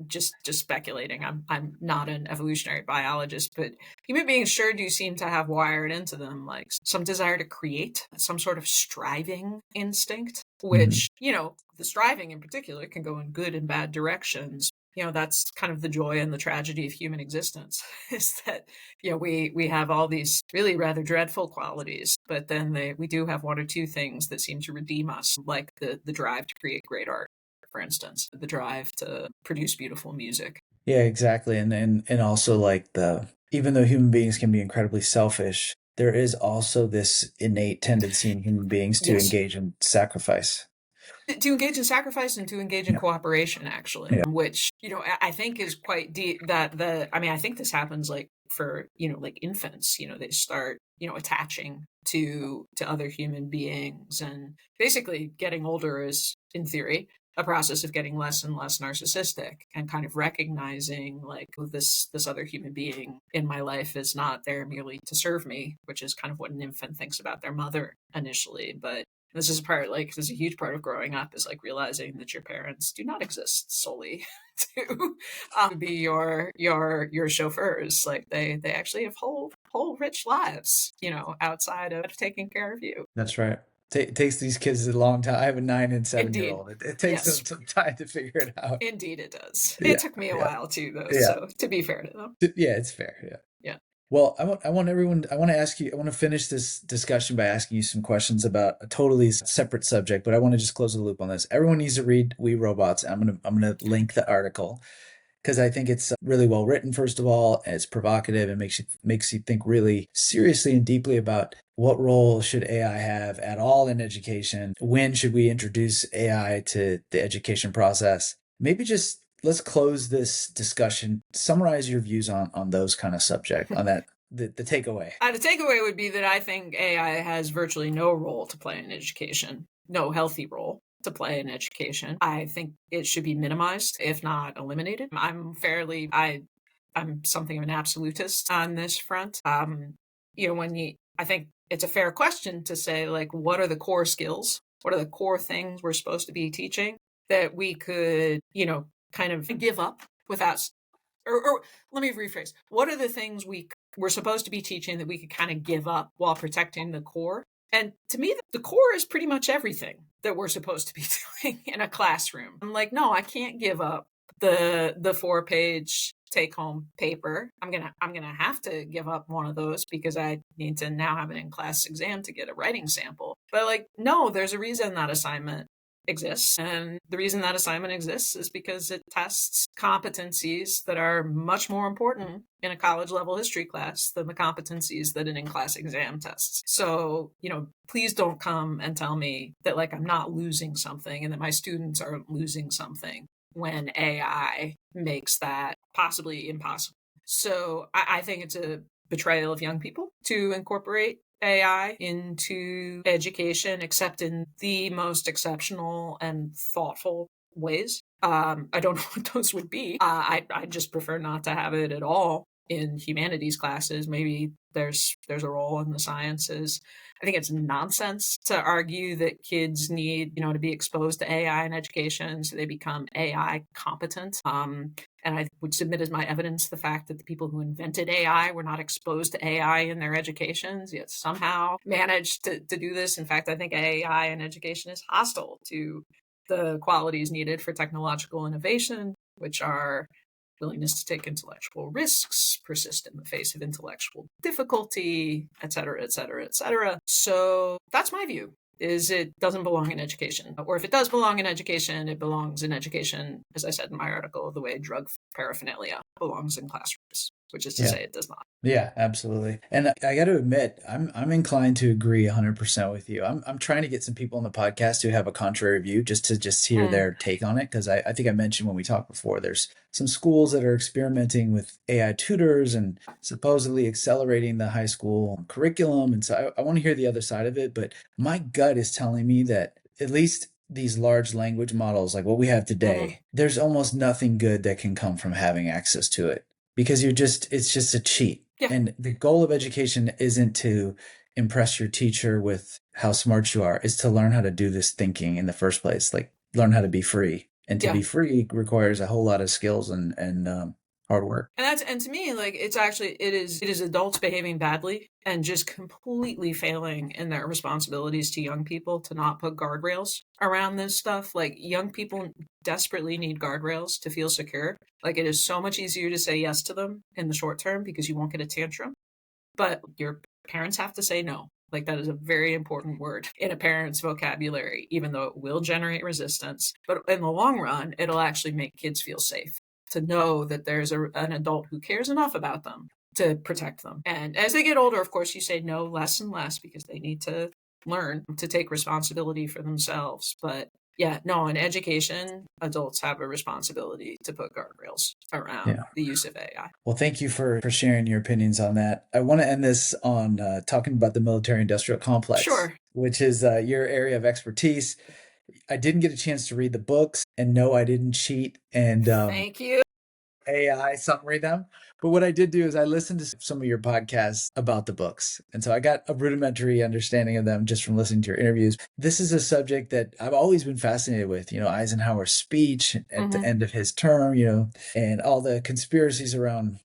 just speculating. I'm not an evolutionary biologist, but human beings sure do seem to have wired into them like some desire to create, some sort of striving instinct, Mhm. which, the striving in particular can go in good and bad directions. That's kind of the joy and the tragedy of human existence is that we have all these really rather dreadful qualities, but then we do have one or two things that seem to redeem us, like the drive to create great art, for instance, the drive to produce beautiful music. Yeah, exactly. And also like the even though human beings can be incredibly selfish, there is also this innate tendency in human beings to Yes. engage in sacrifice. To engage in sacrifice and to engage in Yeah. cooperation, actually, Yeah. which I think is quite deep. I mean, I think this happens like for like infants. They start attaching to other human beings, and basically getting older is, in theory, a process of getting less and less narcissistic and kind of recognizing like, oh, this other human being in my life is not there merely to serve me, which is kind of what an infant thinks about their mother initially, but this is a huge part of growing up, is like realizing that your parents do not exist solely to be your chauffeurs. Like they actually have whole rich lives, outside of taking care of you. That's right. It takes these kids a long time. I have a 9 and 7 year Indeed. old. It takes them Yes. some time to figure it out. Indeed it does. It Yeah, took me a yeah, while too, though, yeah, so to be fair to them. yeah. It's fair. Yeah. Yeah. Well, I want everyone, I want to ask you, I want to finish this discussion by asking you some questions about a totally separate subject, but I want to just close the loop on this. Everyone needs to read We Robots. I'm going to link the article because I think it's really well written, first of all, and it's provocative and makes you think really seriously and deeply about what role should AI have at all in education? When should we introduce AI to the education process? Maybe just let's close this discussion. Summarize your views on those kind of subject, on that, the takeaway. The takeaway would be that I think AI has virtually no role to play in education, no healthy role to play in education. I think it should be minimized, if not eliminated. I'm something of an absolutist on this front. I think it's a fair question to say, like, what are the core skills? What are the core things we're supposed to be teaching that we could, kind of give up without, or let me rephrase. What are the things we're supposed to be teaching that we could kind of give up while protecting the core? And to me, the core is pretty much everything that we're supposed to be doing in a classroom. I'm like, no, I can't give up the 4-page take-home paper. I'm gonna have to give up one of those because I need to now have an in-class exam to get a writing sample. But like, no, there's a reason that assignment exists. And the reason that assignment exists is because it tests competencies that are much more important in a college level history class than the competencies that an in-class exam tests. So, please don't come and tell me that like I'm not losing something and that my students are losing something when AI makes that possibly impossible. So I think it's a betrayal of young people to incorporate AI into education, except in the most exceptional and thoughtful ways. I don't know what those would be. I just prefer not to have it at all in humanities classes. Maybe there's a role in the sciences. I think it's nonsense to argue that kids need, to be exposed to AI in education so they become AI competent. And I would submit as my evidence the fact that the people who invented AI were not exposed to AI in their educations, yet somehow managed to do this. In fact, I think AI in education is hostile to the qualities needed for technological innovation, which are willingness to take intellectual risks, persist in the face of intellectual difficulty, et cetera, et cetera, et cetera. So that's my view, is it doesn't belong in education. Or if it does belong in education, it belongs in education, as I said in my article, the way drug paraphernalia belongs in classrooms, which is to Yeah. say it does not. Yeah, absolutely. And I got to admit, I'm inclined to agree 100% with you. I'm trying to get some people on the podcast who have a contrary view just to hear Mm. their take on it. Because I think I mentioned when we talked before, there's some schools that are experimenting with AI tutors and supposedly accelerating the high school curriculum. And so I want to hear the other side of it. But my gut is telling me that at least these large language models, like what we have Mm-hmm. today, there's almost nothing good that can come from having access to it because it's just a cheat. Yeah. And the goal of education isn't to impress your teacher with how smart you are, is to learn how to do this thinking in the first place, like learn how to be free. And to Yeah. be free requires a whole lot of skills and hard work. And to me, like, it is adults behaving badly and just completely failing in their responsibilities to young people to not put guardrails around this stuff. Like, young people desperately need guardrails to feel secure. Like, it is so much easier to say yes to them in the short term because you won't get a tantrum, but your parents have to say no. Like, that is a very important word in a parent's vocabulary, even though it will generate resistance. But in the long run, it'll actually make kids feel safe to know that there's an adult who cares enough about them to protect them. And as they get older, of course, you say no less and less because they need to learn to take responsibility for themselves. But yeah, no, in education, adults have a responsibility to put guardrails around Yeah. the use of AI. Well, thank you for sharing your opinions on that. I want to end this on talking about the military industrial complex, Sure. which is your area of expertise. I didn't get a chance to read the books, and no, I didn't cheat and Thank you. AI summary them. But what I did do is I listened to some of your podcasts about the books. And so I got a rudimentary understanding of them just from listening to your interviews. This is a subject that I've always been fascinated with, Eisenhower's speech at the end of his term, and all the conspiracies around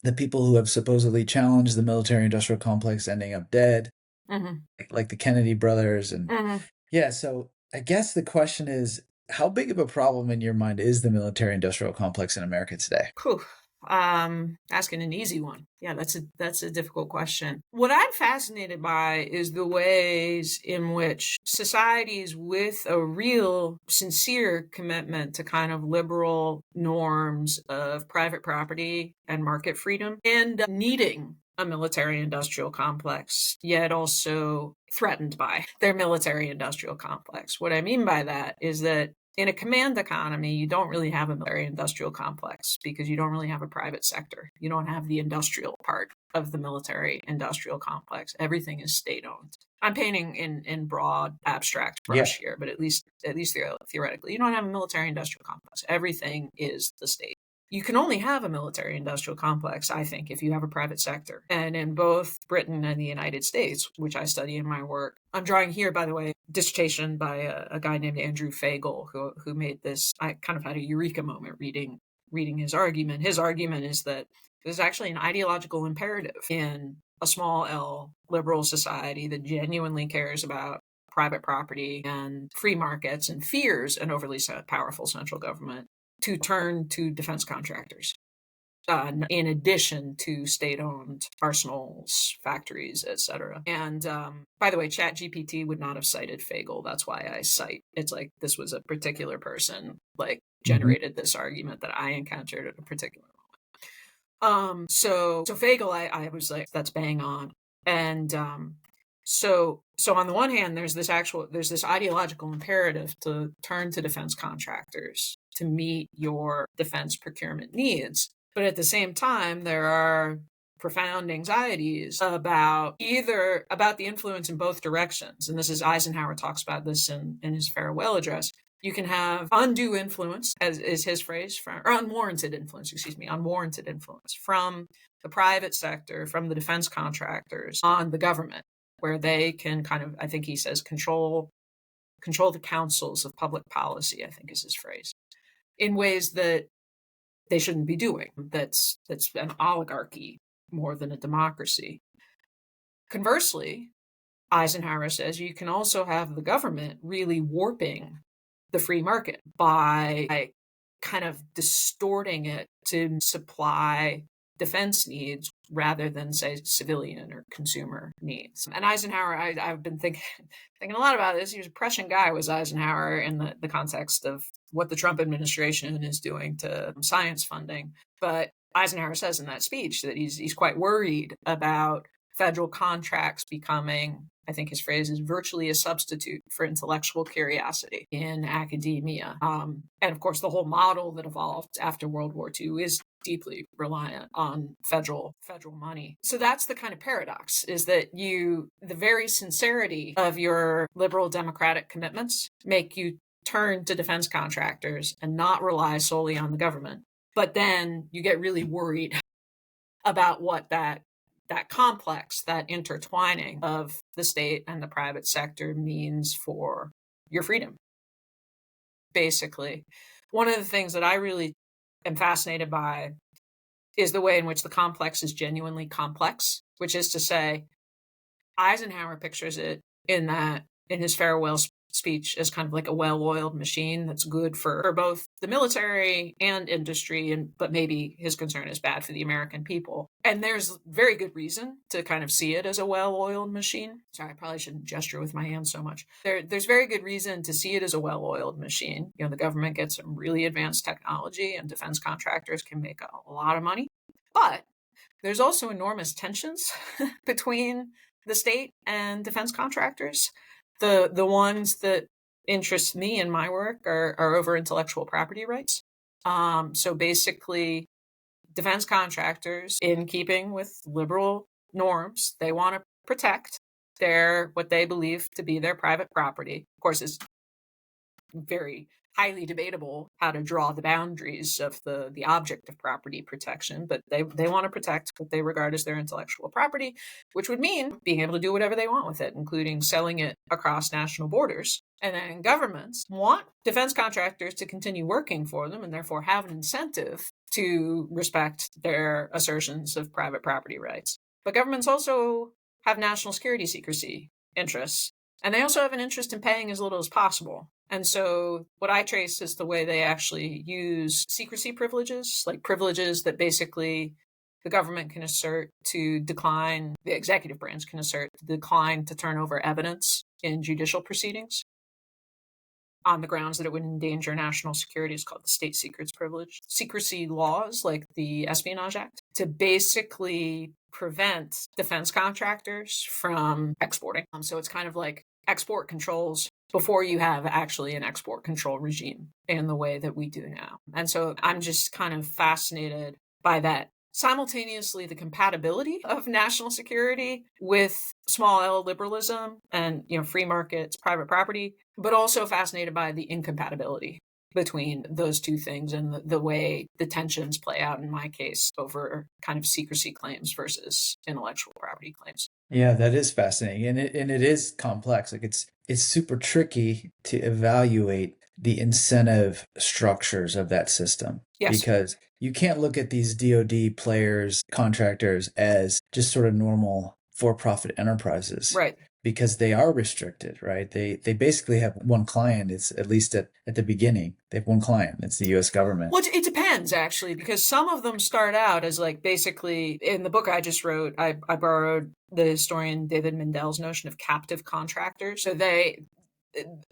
the people who have supposedly challenged the military industrial complex ending up dead. Mm-hmm. like the Kennedy brothers. And Mm-hmm. yeah, so I guess the question is, how big of a problem in your mind is the military industrial complex in America today? Whew. Asking an easy one. Yeah, that's a difficult question. What I'm fascinated by is the ways in which societies with a real sincere commitment to kind of liberal norms of private property and market freedom end up needing a military industrial complex, yet also threatened by their military industrial complex. What I mean by that is that in a command economy, you don't really have a military industrial complex because you don't really have a private sector. You don't have the industrial part of the military industrial complex. Everything is state owned. I'm painting in broad abstract Yeah. brush here, but at least theoretically, you don't have a military industrial complex. Everything is the state. You can only have a military industrial complex, I think, if you have a private sector. And in both Britain and the United States, which I study in my work, I'm drawing here, by the way, dissertation by a guy named Andrew Fagel, who made this. I kind of had a eureka moment reading his argument. His argument is that there's actually an ideological imperative in a small L liberal society that genuinely cares about private property and free markets and fears an overly powerful central government to turn to defense contractors, in addition to state-owned arsenals, factories, etc. And by the way, ChatGPT would not have cited Fagel. That's why I cite. It's like this was a particular person like Hmm. generated this argument that I encountered at a particular so Fagel, I was like, that's bang on. And so on the one hand, there's this ideological imperative to turn to defense contractors to meet your defense procurement needs. But at the same time, there are profound anxieties about the influence in both directions. And this is Eisenhower talks about this in his farewell address. You can have undue influence, as is his phrase, or unwarranted influence, unwarranted influence from the private sector, from the defense contractors on the government, where they can kind of, I think he says, control the councils of public policy, I think is his phrase, in ways that they shouldn't be doing. That's an oligarchy more than a democracy. Conversely, Eisenhower says you can also have the government really warping the free market by kind of distorting it to supply defense needs rather than, say, civilian or consumer needs. And Eisenhower, I've been thinking a lot about this. He was a prescient guy, was Eisenhower, in the context of what the Trump administration is doing to science funding. But Eisenhower says in that speech that he's quite worried about federal contracts becoming, I think his phrase is, virtually a substitute for intellectual curiosity in academia. And of course, the whole model that evolved after World War II is deeply reliant on federal money. So that's the kind of paradox, is that the very sincerity of your liberal democratic commitments make you turn to defense contractors and not rely solely on the government. But then you get really worried about what that complex, that intertwining of the state and the private sector means for your freedom. Basically, one of the things that I really am fascinated by is the way in which the complex is genuinely complex, which is to say, Eisenhower pictures it in his farewell speech as kind of like a well-oiled machine that's good for both the military and industry, but maybe his concern is bad for the American people. And there's very good reason to kind of see it as a well-oiled machine. Sorry, I probably shouldn't gesture with my hands so much. There's very good reason to see it as a well-oiled machine. The government gets some really advanced technology and defense contractors can make a lot of money. But there's also enormous tensions between the state and defense contractors. The ones that interest me in my work are over intellectual property rights. So basically, defense contractors, in keeping with liberal norms, they want to protect what they believe to be their private property. Of course, it's very highly debatable how to draw the boundaries of the object of property protection, but they want to protect what they regard as their intellectual property, which would mean being able to do whatever they want with it, including selling it across national borders. And then governments want defense contractors to continue working for them and therefore have an incentive to respect their assertions of private property rights. But governments also have national security secrecy interests. And they also have an interest in paying as little as possible. And so what I trace is the way they actually use secrecy privileges, like privileges that basically the government can assert to decline, the executive branch can assert to decline to turn over evidence in judicial proceedings on the grounds that it would endanger national security. Is called the state secrets privilege. Secrecy laws like the Espionage Act to basically prevent defense contractors from exporting. So it's kind of like export controls before you have actually an export control regime in the way that we do now. And so I'm just kind of fascinated by that. Simultaneously, the compatibility of national security with small L liberalism and free markets, private property, but also fascinated by the incompatibility between those two things and the way the tensions play out in my case over kind of secrecy claims versus intellectual property claims. Yeah, that is fascinating, and it is complex. Like it's super tricky to evaluate the incentive structures of that system Yes. because you can't look at these DoD players, contractors as just sort of normal for-profit enterprises Right. because they are restricted, right? They basically have one client. It's at least at the beginning, they have one client. It's the U.S. government. Well, it depends actually, because some of them start out as like basically in the book I just wrote, I borrowed the historian David Mendel's notion of captive contractors. So they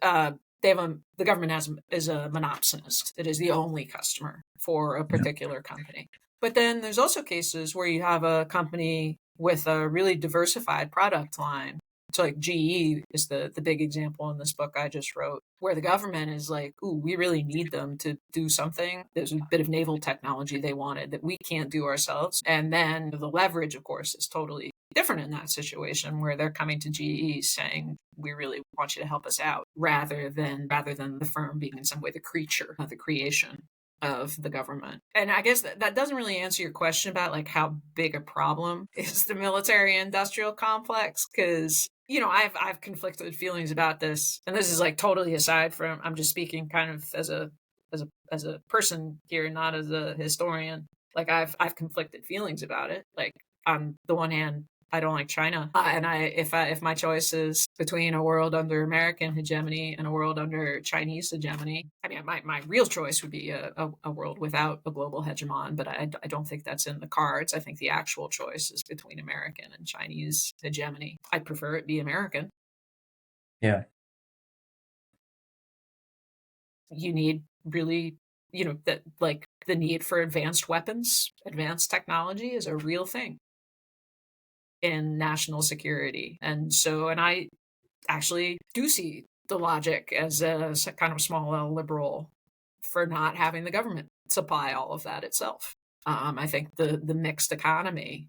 have the government is a monopsonist. It is the only customer for a particular company. But then there's also cases where you have a company with a really diversified product line. So like GE is the big example in this book I just wrote, where the government is like, ooh, we really need them to do something. There's a bit of naval technology they wanted that we can't do ourselves. And then the leverage, of course, is totally different in that situation where they're coming to GE saying, we really want you to help us out, rather than the firm being in some way the creature of the creation of the government. And I guess that doesn't really answer your question about like how big a problem is the military industrial complex, because I've conflicted feelings about this, and this is like totally aside from, I'm just speaking kind of as a person here, not as a historian. Like I've conflicted feelings about it. Like on the one hand, I don't like China, and if my choice is between a world under American hegemony and a world under Chinese hegemony, I mean, my real choice would be a world without a global hegemon, but I don't think that's in the cards. I think the actual choice is between American and Chinese hegemony. I'd prefer it be American. Yeah. You need really, that like the need for advanced weapons, advanced technology is a real thing in national security. And I actually do see the logic as a kind of small L liberal for not having the government supply all of that itself. I think the mixed economy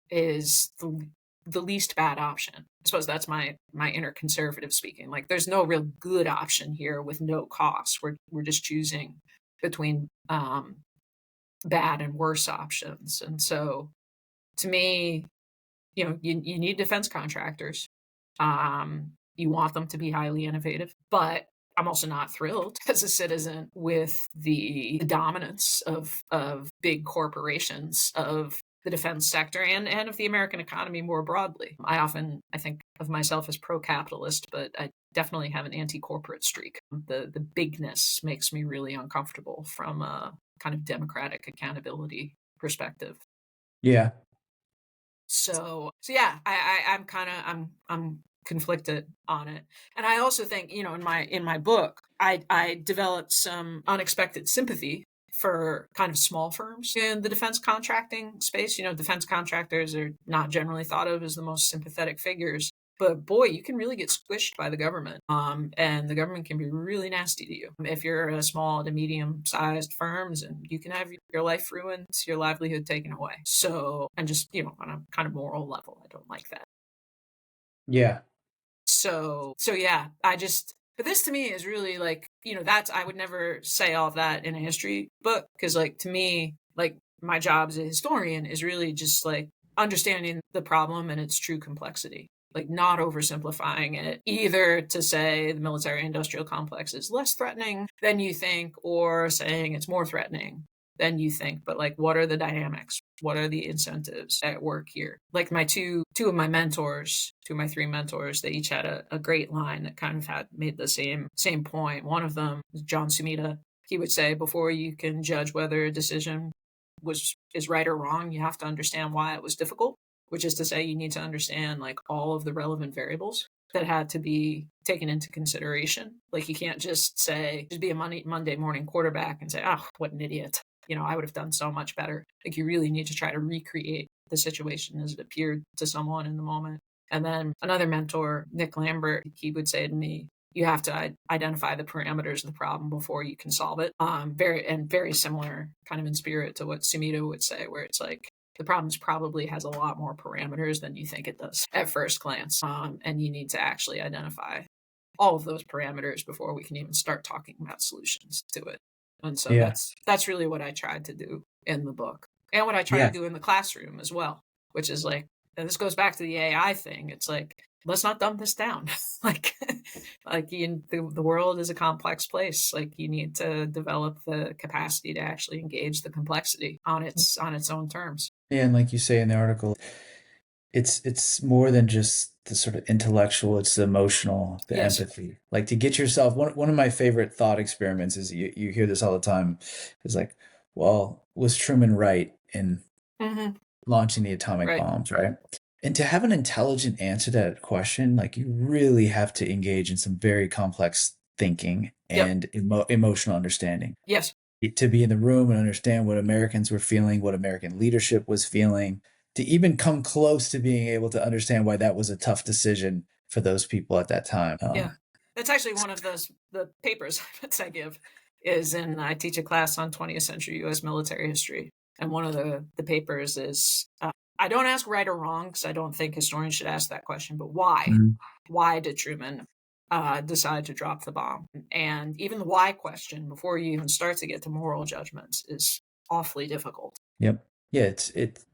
is the least bad option. I suppose that's my inner conservative speaking. Like there's no real good option here with no cost. We're just choosing between bad and worse options. And so to me, you need defense contractors. You want them to be highly innovative, but I'm also not thrilled as a citizen with the dominance of big corporations, of the defense sector, and of the American economy more broadly. I think of myself as pro-capitalist, but I definitely have an anti-corporate streak. The bigness makes me really uncomfortable from a kind of democratic accountability perspective. Yeah. So yeah, I'm conflicted on it. And I also think, in my book, I developed some unexpected sympathy for kind of small firms in the defense contracting space. Defense contractors are not generally thought of as the most sympathetic figures. But boy, you can really get squished by the government. And the government can be really nasty to you if you're a small to medium-sized firms, and you can have your life ruined, your livelihood taken away. So, and just, on a kind of moral level, I don't like that. Yeah. So yeah, but this to me is really like, I would never say all of that in a history book, because like to me, like my job as a historian is really just like understanding the problem and its true complexity. Like not oversimplifying it, either to say the military industrial complex is less threatening than you think, or saying it's more threatening than you think, but like, what are the dynamics? What are the incentives at work here? Like my two of my mentors, two of my three mentors, they each had a great line that kind of had made the same point. One of them was John Sumida. He would say, before you can judge whether a decision is right or wrong, you have to understand why it was difficult, which is to say you need to understand like all of the relevant variables that had to be taken into consideration. Like you can't just be a Monday morning quarterback and say, oh, what an idiot. I would have done so much better. Like you really need to try to recreate the situation as it appeared to someone in the moment. And then another mentor, Nick Lambert, he would say to me, you have to identify the parameters of the problem before you can solve it. Very similar kind of in spirit to what Sumida would say, where it's like, the problem probably has a lot more parameters than you think it does at first glance. And you need to actually identify all of those parameters before we can even start talking about solutions to it. And so Yeah. that's really what I tried to do in the book, and what I try to Yeah. do in the classroom as well, which is like, and this goes back to the AI thing. It's like, let's not dumb this down. like, the world is a complex place. Like you need to develop the capacity to actually engage the complexity on its own terms. Yeah. And like you say in the article, it's more than just the sort of intellectual, it's the emotional, the Yes. empathy. Like to get yourself, one of my favorite thought experiments is you hear this all the time, is like, well, was Truman right in Hmm. launching the atomic Right. bombs, right? And to have an intelligent answer to that question, like you really have to engage in some very complex thinking Yep. and emotional understanding. Yes. To be in the room and understand what Americans were feeling, what American leadership was feeling, to even come close to being able to understand why that was a tough decision for those people at that time. Yeah. That's actually one of the papers that I give is I teach a class on 20th century U.S. military history. And one of the papers is, I don't ask right or wrong because I don't think historians should ask that question, but why? Mhm. Why did Truman decide to drop the bomb? And even the why question, before you even start to get to moral judgments, is awfully difficult. Yep. Yeah,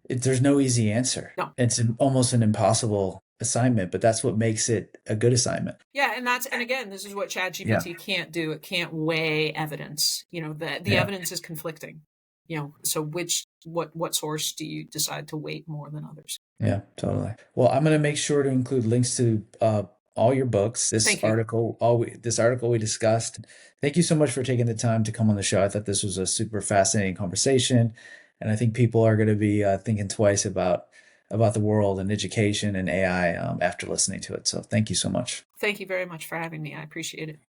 there's no easy answer. No. It's almost an impossible assignment, but that's what makes it a good assignment. Yeah, and again, this is what Yeah. ChatGPT can't do. It can't weigh evidence. The Yeah. evidence is conflicting. So what source do you decide to weight more than others? Yeah, totally. Well, I'm going to make sure to include links to all your books, Thank you. this article we discussed. Thank you so much for taking the time to come on the show. I thought this was a super fascinating conversation, and I think people are going to be thinking twice about the world and education and AI after listening to it. So thank you so much. Thank you very much for having me. I appreciate it.